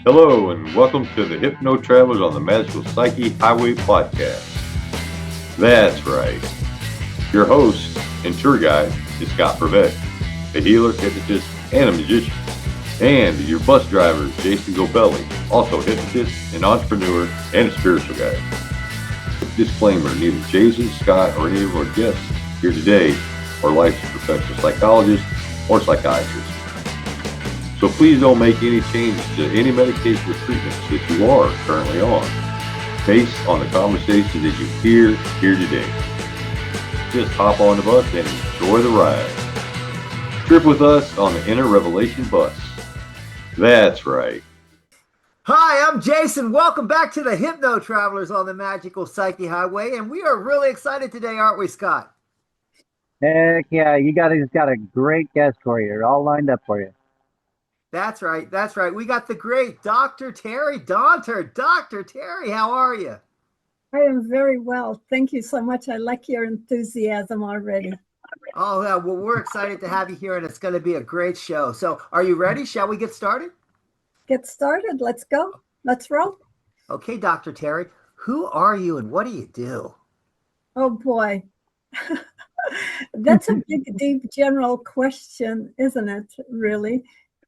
Hello, and welcome to the Hypno Travelers on the Magical Psyche Highway podcast. That's right. Your host and tour guide is Scott Prevett, a healer, hypnotist, and a magician. And your bus driver is Jason Gobelli, also a hypnotist, an entrepreneur, and a spiritual guide. Disclaimer, neither Jason, Scott, or any of our guests here today are licensed professional psychologists or psychiatrists. So please don't make any changes to any medication or treatments that you are currently on based on the conversation that you hear here today. Just hop on the bus and enjoy the ride. Trip with us on the Inner Revelation bus. That's right. Hi, I'm Jason. Welcome back to the Hypno Travelers on the Magical Psyche Highway. And we are really excited today, aren't we, Scott? Heck yeah, you got a great guest for you. They're all lined up for you. That's right. That's right. We got the great Dr. Teri Daunter. Dr. Teri, how are you? I am very well. Thank you so much. I like your enthusiasm already. Oh, yeah. Well, we're excited to have you here, and it's going to be a great show. So are you ready? Shall we get started? Get started. Let's go. Let's roll. Okay, Dr. Teri, who are you and what do you do? Oh, boy. That's a big, deep, general question, isn't it, really?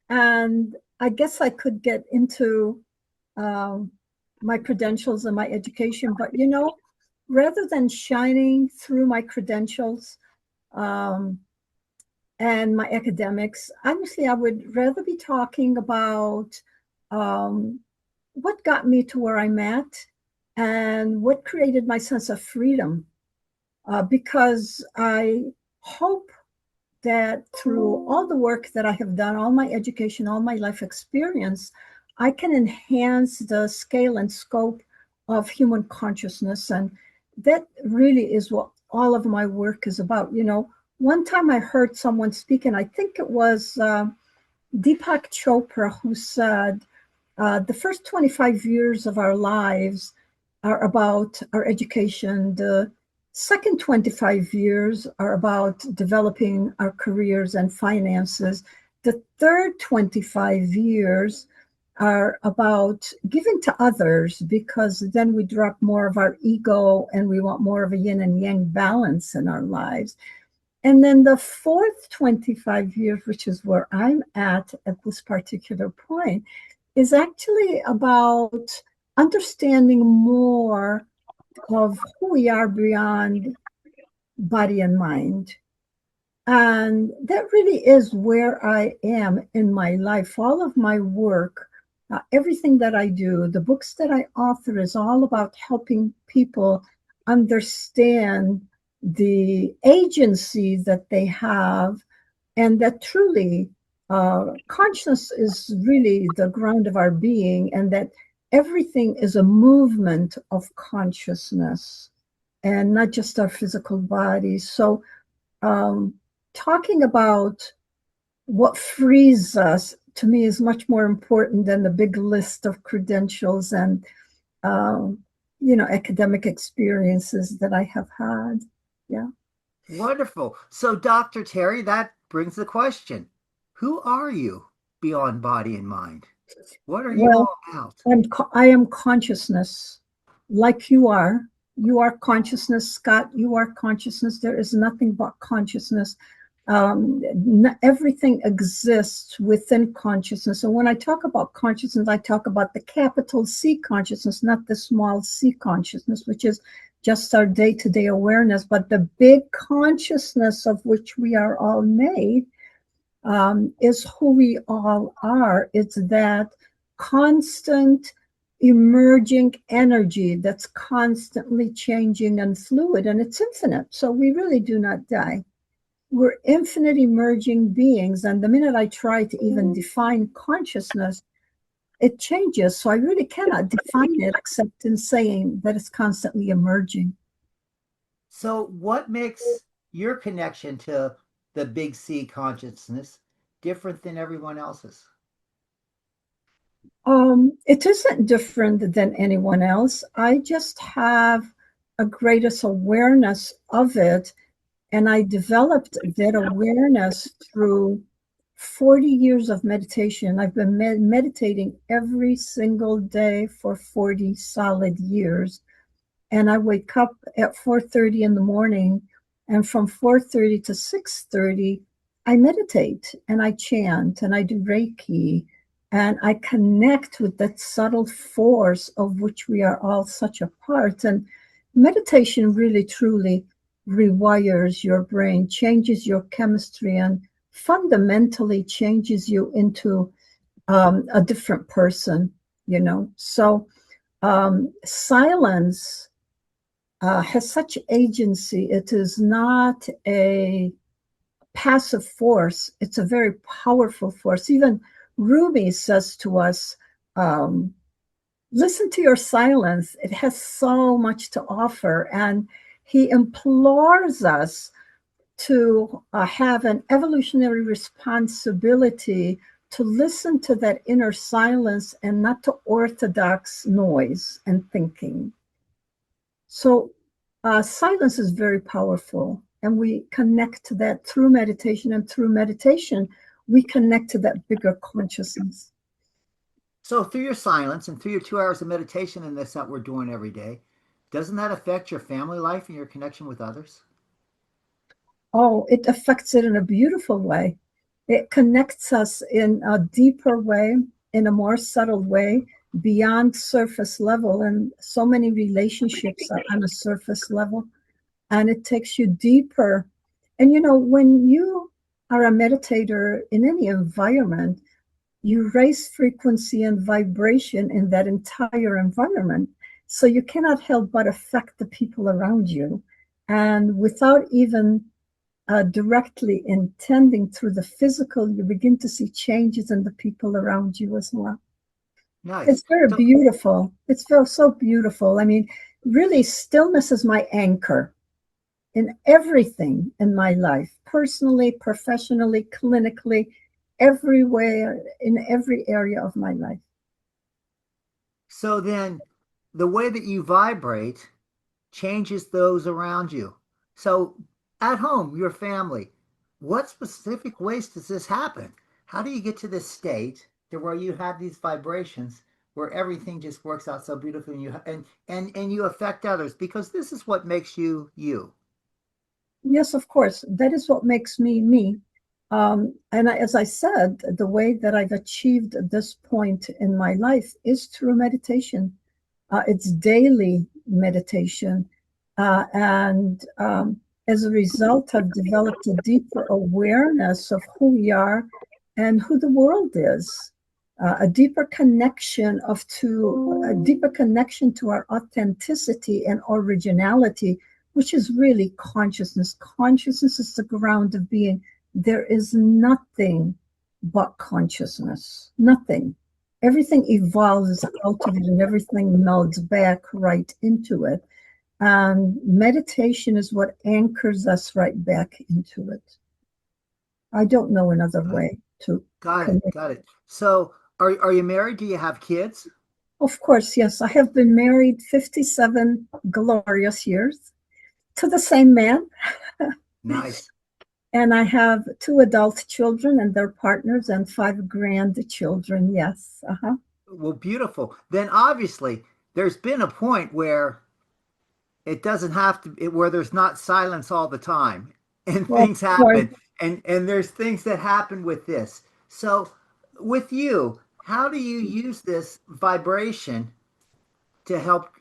And I guess I could get into my credentials and my education, but, rather than shining through my credentials and my academics, honestly, I would rather be talking about what got me to where I'm at and what created my sense of freedom, because I hope that through all the work that I have done, all my education, all my life experience, I can enhance the scale and scope of human consciousness. And that really is what all of my work is about. One time I heard someone speak, and I think it was Deepak Chopra, who said, the first 25 years of our lives are about our education. The second 25 years are about developing our careers and finances. The third 25 years are about giving to others, because then we drop more of our ego and we want more of a yin and yang balance in our lives. And then the fourth 25 years, which is where I'm at this particular point, is actually about understanding more of who we are beyond body and mind. And that really is where I am in my life. All of my work, everything that I do, the books that I author, is all about helping people understand the agency that they have, and that truly consciousness is really the ground of our being, and that everything is a movement of consciousness and not just our physical bodies. So talking about what frees us, to me, is much more important than the big list of credentials and, academic experiences that I have had. Yeah. Wonderful. So, Dr. Teri, that brings the question. Who are you beyond body and mind? What are you all about? I am consciousness, like you are. You are consciousness, Scott. You are consciousness. There is nothing but consciousness. Everything exists within consciousness. And when I talk about consciousness, I talk about the capital C consciousness, not the small c consciousness, which is just our day-to-day awareness, but the big consciousness of which we are all made. Is who we all are. It's that constant emerging energy that's constantly changing and fluid, and it's infinite. So we really do not die. We're infinite emerging beings. And the minute I try to even define consciousness, it changes. So I really cannot define it except in saying that it's constantly emerging. So what makes your connection to the big C consciousness different than everyone else's? It isn't different than anyone else. I just have a greatest awareness of it. And I developed that awareness through 40 years of meditation. I've been meditating every single day for 40 solid years. And I wake up at 4:30 in the morning, and from 4:30 to 6:30, I meditate and I chant and I do Reiki, and I connect with that subtle force of which we are all such a part. And meditation really, truly rewires your brain, changes your chemistry, and fundamentally changes you into a different person, So silence has such agency. It is not a passive force. It's a very powerful force. Even Rumi says to us, listen to your silence. It has so much to offer. And he implores us to have an evolutionary responsibility to listen to that inner silence and not to orthodox noise and thinking. So silence is very powerful, and we connect to that through meditation, and through meditation, we connect to that bigger consciousness. So through your silence and through your 2 hours of meditation and this that we're doing every day, doesn't that affect your family life and your connection with others? Oh, it affects it in a beautiful way. It connects us in a deeper way, in a more subtle way, beyond surface level. And so many relationships are on a surface level, and it takes you deeper. And when you are a meditator in any environment, you raise frequency and vibration in that entire environment. So you cannot help but affect the people around you. And without even directly intending, through the physical, you begin to see changes in the people around you as well. Nice. It's very beautiful. It's so beautiful. I mean, really, stillness is my anchor in everything in my life, personally, professionally, clinically, everywhere, in every area of my life. So then the way that you vibrate changes those around you. So at home, your family, what specific ways does this happen? How do you get to this state to where you have these vibrations where everything just works out so beautifully and you affect others? Because this is what makes you you. Yes, of course. That is what makes me me. As I said, the way that I've achieved this point in my life is through meditation. It's daily meditation. And as a result, I've developed a deeper awareness of who we are and who the world is. A deeper connection to our authenticity and originality, which is really consciousness. Consciousness is the ground of being. There is nothing but consciousness. Nothing. Everything evolves out of it, and everything melds back right into it. And meditation is what anchors us right back into it. I don't know another way to connect. Got it. So are you married? Do you have kids? Of course, yes. I have been married 57 glorious years to the same man. Nice. And I have 2 adult children and their partners and 5 grandchildren. Yes. Well, beautiful. Then obviously there's been a point where it doesn't have to, where there's not silence all the time, and things happen, and there's things that happen with this. So with you, how do you use this vibration to help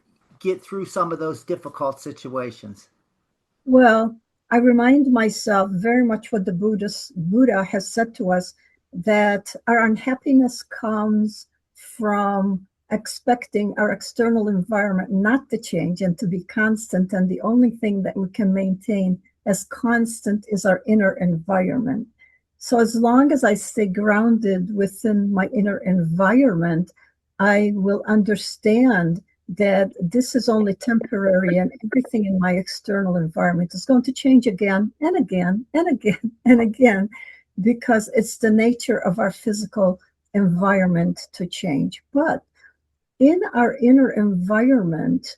get through some of those difficult situations? Well, I remind myself very much what the Buddha has said to us, that our unhappiness comes from expecting our external environment not to change and to be constant. And the only thing that we can maintain as constant is our inner environment. So as long as I stay grounded within my inner environment, I will understand that this is only temporary, and everything in my external environment is going to change again and again and again and again, because it's the nature of our physical environment to change. But in our inner environment,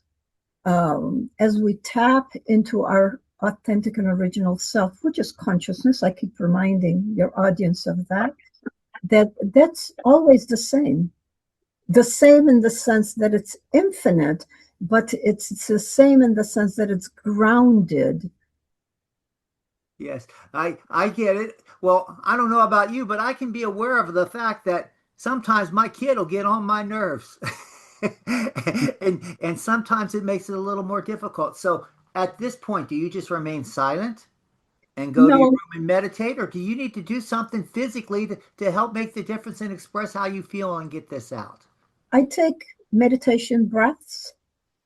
as we tap into our authentic and original self, which is consciousness. I keep reminding your audience of that. That's always the same. The same in the sense that it's infinite, but it's the same in the sense that it's grounded. Yes, I get it. Well, I don't know about you, but I can be aware of the fact that sometimes my kid will get on my nerves. And sometimes it makes it a little more difficult. So at this point, do you just remain silent and go to your No, room and meditate, or do you need to do something physically to help make the difference and express how you feel and get this out? I take meditation breaths.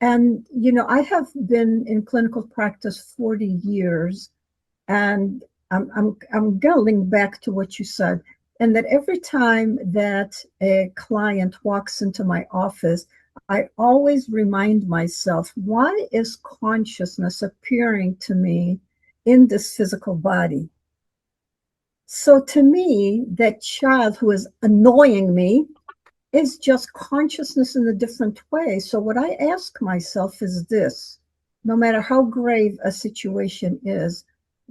And, I have been in clinical practice 40 years. And I'm going to link back to what you said, and that every time that a client walks into my office, I always remind myself, why is consciousness appearing to me in this physical body? So to me, that child who is annoying me is just consciousness in a different way. So what I ask myself is this: no matter how grave a situation is,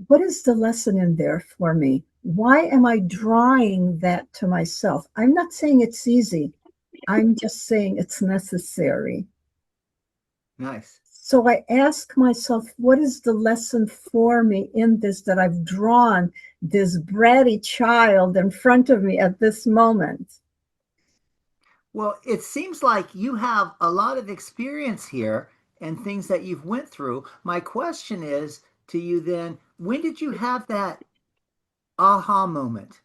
what is the lesson in there for me? Why am I drawing that to myself? I'm not saying it's easy. I'm just saying it's necessary. Nice. So I ask myself, what is the lesson for me in this, that I've drawn this bratty child in front of me at this moment? Well, it seems like you have a lot of experience here and things that you've went through. My question is to you then, when did you have that aha moment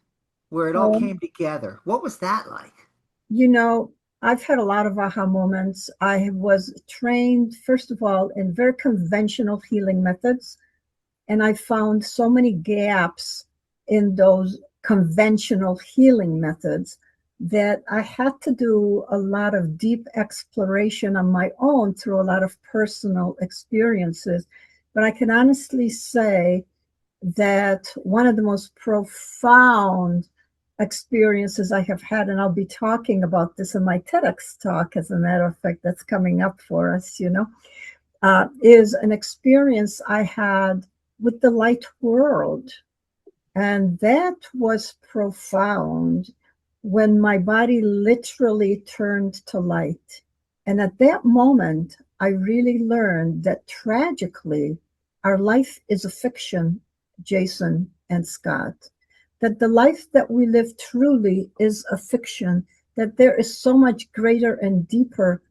where it all Um, came together? What was that like? You know, I've had a lot of aha moments. I was trained, first of all, in very conventional healing methods, and I found so many gaps in those conventional healing methods that I had to do a lot of deep exploration on my own through a lot of personal experiences. But I can honestly say that one of the most profound experiences I have had, and I'll be talking about this in my TEDx talk, as a matter of fact, that's coming up for us, is an experience I had with the light world. And that was profound, when my body literally turned to light. And at that moment, I really learned that tragically, our life is a fiction, Jason and Scott. That the life that we live truly is a fiction, that there is so much greater and deeper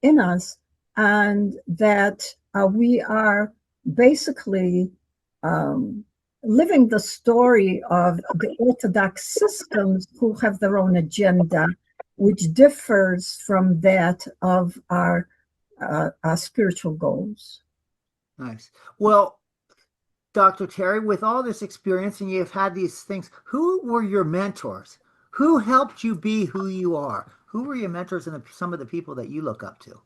in us, and that we are basically living the story of the orthodox systems who have their own agenda, which differs from that of our spiritual goals. Nice. Well, Dr. Teri, with all this experience and you've had these things, who were your mentors? Who helped you be who you are? Who were your mentors and some of the people that you look up to?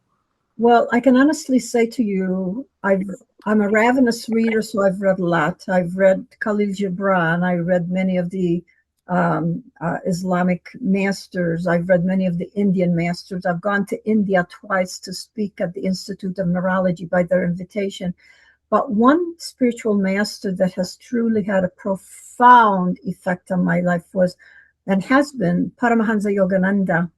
Well, I can honestly say to you, I'm a ravenous reader, so I've read a lot. I've read Khalil Gibran. I read many of the Islamic masters. I've read many of the Indian masters. I've gone to India twice to speak at the Institute of Neurology by their invitation. But one spiritual master that has truly had a profound effect on my life was, and has been, Paramahansa Yogananda.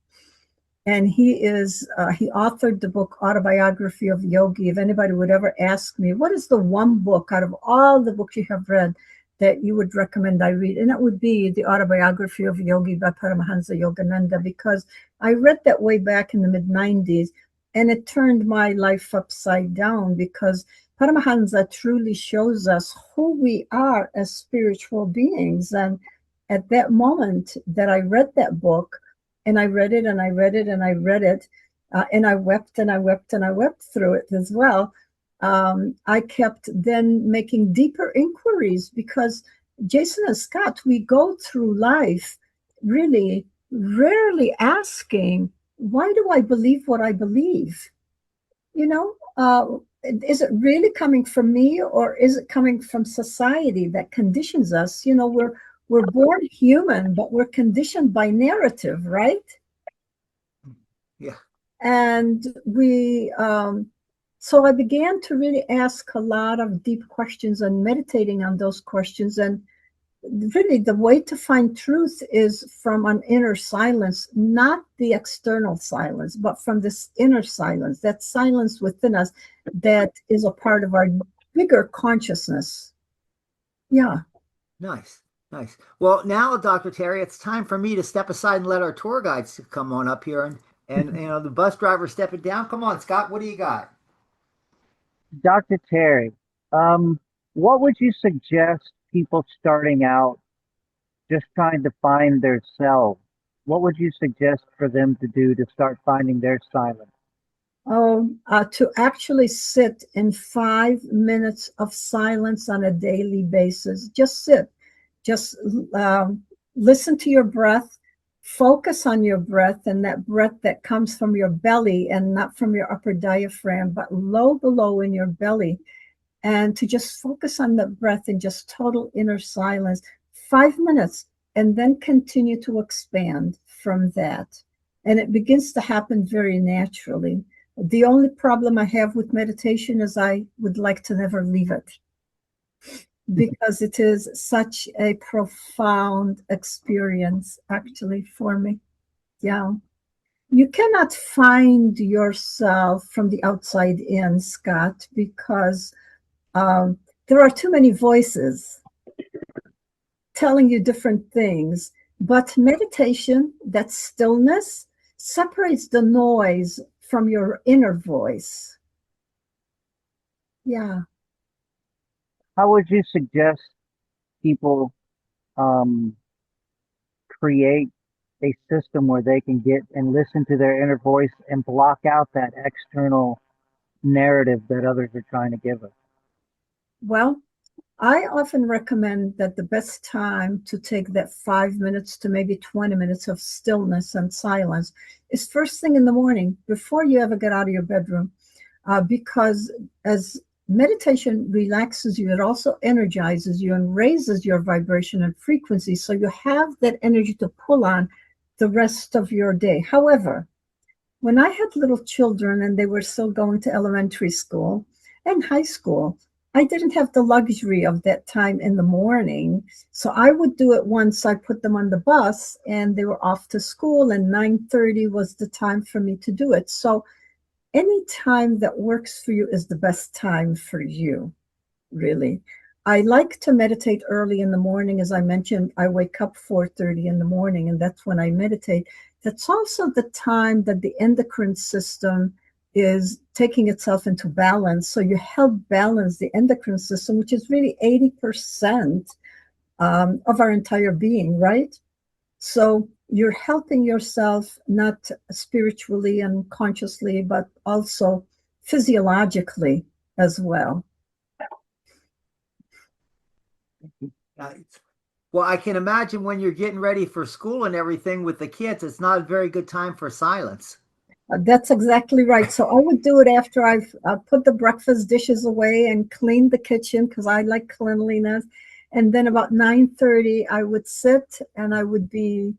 And he authored the book Autobiography of Yogi. If anybody would ever ask me, what is the one book out of all the books you have read that you would recommend I read? And that would be the Autobiography of Yogi by Paramahansa Yogananda, because I read that way back in the mid-90s, and it turned my life upside down, because Paramahansa truly shows us who we are as spiritual beings. And at that moment that I read that book, and I read it and I read it and I read it, and I wept and I wept and I wept through it as well. I kept then making deeper inquiries, because Jason and Scott, we go through life really rarely asking, why do I believe what I believe? Is it really coming from me, or is it coming from society that conditions us? We're born human, but we're conditioned by narrative, right? Yeah. And we So I began to really ask a lot of deep questions and meditating on those questions. And really, the way to find truth is from an inner silence, not the external silence, but from this inner silence, that silence within us that is a part of our bigger consciousness. Yeah. Nice. Nice. Well, now, Dr. Teri, it's time for me to step aside and let our tour guides come on up here. And you know, the bus driver stepping down. Come on, Scott, what do you got? Dr. Terry, what would you suggest people starting out just trying to find their self? What would you suggest for them to do to start finding their silence? To actually sit in 5 minutes of silence on a daily basis. Just sit. Just listen to your breath. Focus on your breath, and that breath that comes from your belly and not from your upper diaphragm, but low below in your belly. And to just focus on the breath in just total inner silence. 5 minutes, and then continue to expand from that. And it begins to happen very naturally. The only problem I have with meditation is I would like to never leave it, because it is such a profound experience, actually, for me. Yeah. You cannot find yourself from the outside in, Scott, because there are too many voices telling you different things. But meditation, that stillness, separates the noise from your inner voice. Yeah. How would you suggest people create a system where they can get and listen to their inner voice and block out that external narrative that others are trying to give us? Well, I often recommend that the best time to take that 5 minutes to maybe 20 minutes of stillness and silence is first thing in the morning, before you ever get out of your bedroom, because as meditation relaxes you, it also energizes you and raises your vibration and frequency, so you have that energy to pull on the rest of your day. However, when I had little children and they were still going to elementary school and high school, I didn't have the luxury of that time in the morning. So I would do it once I put them on the bus and they were off to school, and 9:30 was the time for me to do it. So any time that works for you is the best time for you, really. I like to meditate early in the morning. As I mentioned, I wake up 4:30 in the morning, and that's when I meditate. That's also the time that the endocrine system is taking itself into balance. So you help balance the endocrine system, which is really 80% of our entire being, right? So you're helping yourself, not spiritually and consciously, but also physiologically as well. Well, I can imagine when you're getting ready for school and everything with the kids, it's not a very good time for silence. That's exactly right. So I would do it after I've put the breakfast dishes away and cleaned the kitchen, because I like cleanliness. And then about 9:30, I would sit and I would be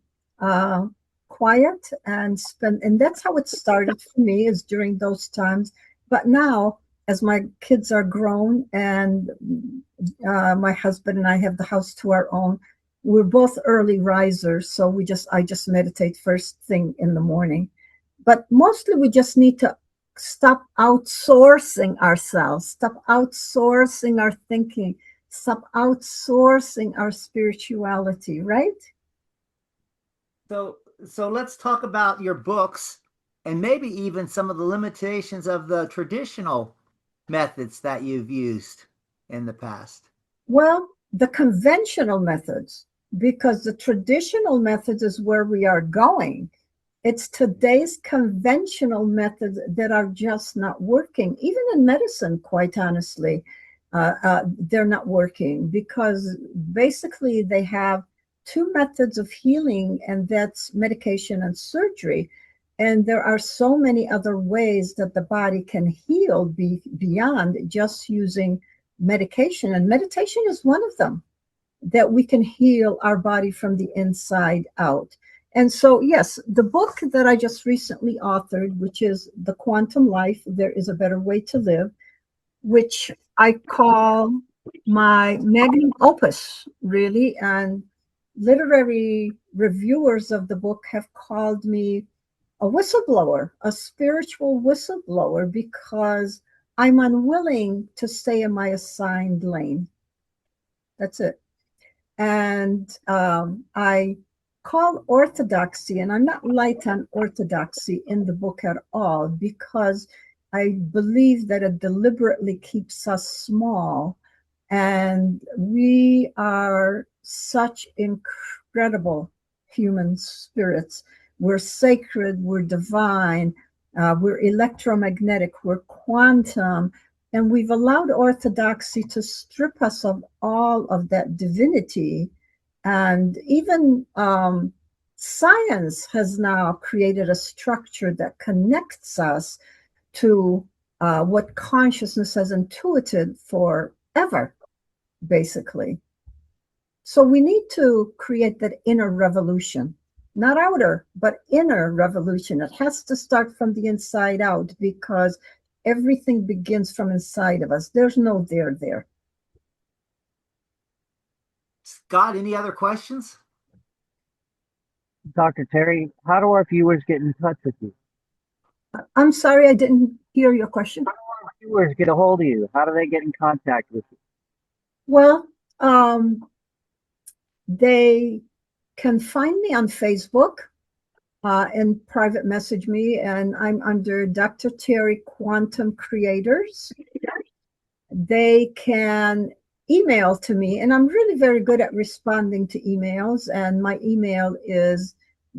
quiet and spend. And that's how it started for me, is during those times. But now, as my kids are grown and my husband and I have the house to our own, we're both early risers. So I just meditate first thing in the morning. But mostly we just need to stop outsourcing ourselves, stop outsourcing our thinking, stop outsourcing our spirituality, right? So let's talk about your books and maybe even some of the limitations of the traditional methods that you've used in the past. Well, the conventional methods, because the traditional methods is where we are going. It's today's conventional methods that are just not working. Even in medicine, quite honestly, they're not working, because basically they have two methods of healing, and that's medication and surgery. And there are so many other ways that the body can heal beyond just using medication. And meditation is one of them, that we can heal our body from the inside out. And so, yes, the book that I just recently authored, which is The Quantum Life, There is a Better Way to Live, which I call my magnum opus, really. And literary reviewers of the book have called me a whistleblower, a spiritual whistleblower, because I'm unwilling to stay in my assigned lane. That's it. And I call orthodoxy, and I'm not light on orthodoxy in the book at all, because I believe that it deliberately keeps us small. And we are such incredible human spirits. We're sacred, we're divine, we're electromagnetic, we're quantum, and we've allowed orthodoxy to strip us of all of that divinity. And even science has now created a structure that connects us to what consciousness has intuited forever, basically. So we need to create that inner revolution, not outer, but inner revolution. It has to start from the inside out, because everything begins from inside of us. There's no there. Scott, any other questions? Dr. Teri, how do our viewers get in touch with you? I'm sorry, I didn't hear your question. How do our viewers get a hold of you? How do they get in contact with you? Well, they can find me on Facebook and private message me, and I'm under Dr. Teri Quantum Creators. They can email to me, and I'm really very good at responding to emails, and my email is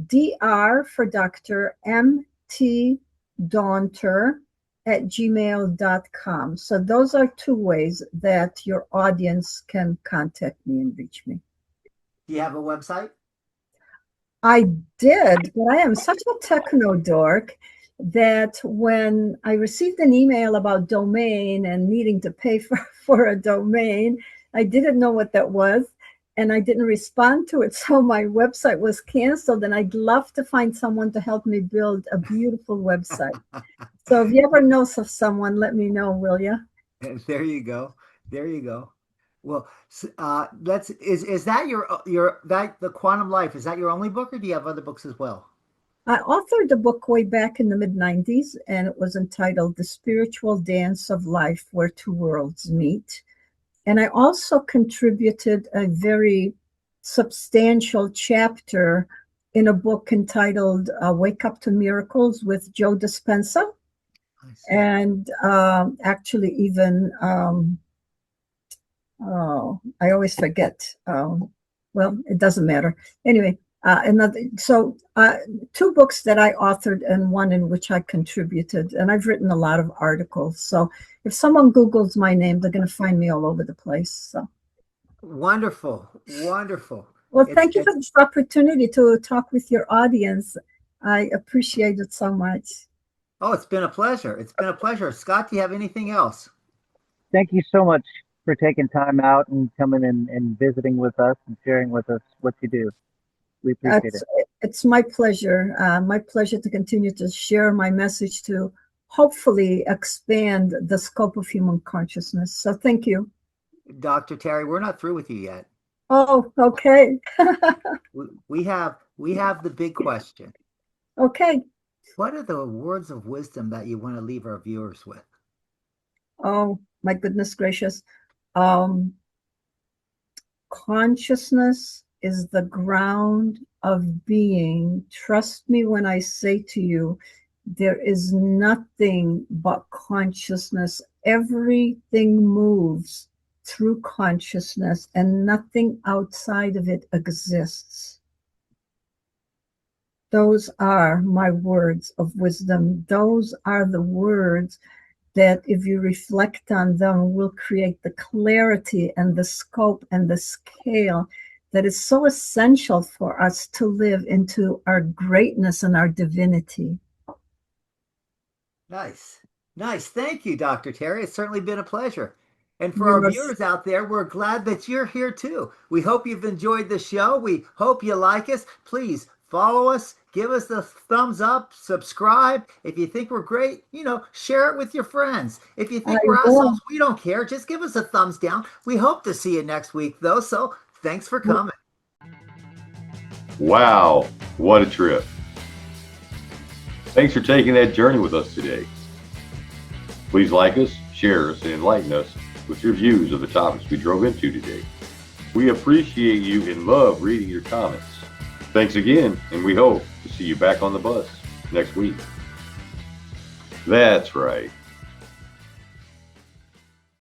dr for Dr. MT Daunter @gmail.com. So those are two ways that your audience can contact me and reach me. Do you have a website? I did, but I am such a techno dork that when I received an email about domain and needing to pay for a domain, I didn't know what that was, and I didn't respond to it. So my website was canceled, and I'd love to find someone to help me build a beautiful website. So if you ever know of someone, let me know, will you? There you go. There you go. Well, is that the Quantum Life? Is that your only book, or do you have other books as well? I authored a book way back in the mid-90s, and it was entitled The Spiritual Dance of Life, Where Two Worlds Meet. And I also contributed a very substantial chapter in a book entitled Wake Up to Miracles with Joe Dispenza. And actually even, I always forget. Well, it doesn't matter. Anyway, two books that I authored and one in which I contributed, and I've written a lot of articles. So if someone Googles my name, they're going to find me all over the place. So wonderful, wonderful. Well, thank you for this opportunity to talk with your audience. I appreciate it so much. Oh, it's been a pleasure. It's been a pleasure. Scott, do you have anything else? Thank you so much for taking time out and coming and visiting with us and sharing with us what you do. We appreciate it. It's my pleasure. My pleasure to continue to share my message to hopefully expand the scope of human consciousness. So thank you. Dr. Teri, we're not through with you yet. Oh, okay. we have the big question. Okay. What are the words of wisdom that you want to leave our viewers with? Oh, my goodness gracious. Consciousness is the ground of being. Trust me when I say to you, there is nothing but consciousness. Everything moves through consciousness, and nothing outside of it exists. Those are my words of wisdom. Those are the words that, if you reflect on them, will create the clarity and the scope and the scale that is so essential for us to live into our greatness and our divinity. Nice. Nice. Thank you, Dr. Teri. It's certainly been a pleasure. And for our viewers out there, we're glad that you're here too. We hope you've enjoyed the show. We hope you like us. Please follow us, give us the thumbs up, subscribe. If you think we're great, share it with your friends. If you think I we're will. assholes, we don't care. Just give us a thumbs down. We hope to see you next week, though. So thanks for coming. Wow, what a trip. Thanks for taking that journey with us today. Please like us, share us, and enlighten us with your views of the topics we drove into today. We appreciate you and love reading your comments. Thanks again, and we hope to see you back on the bus next week. That's right.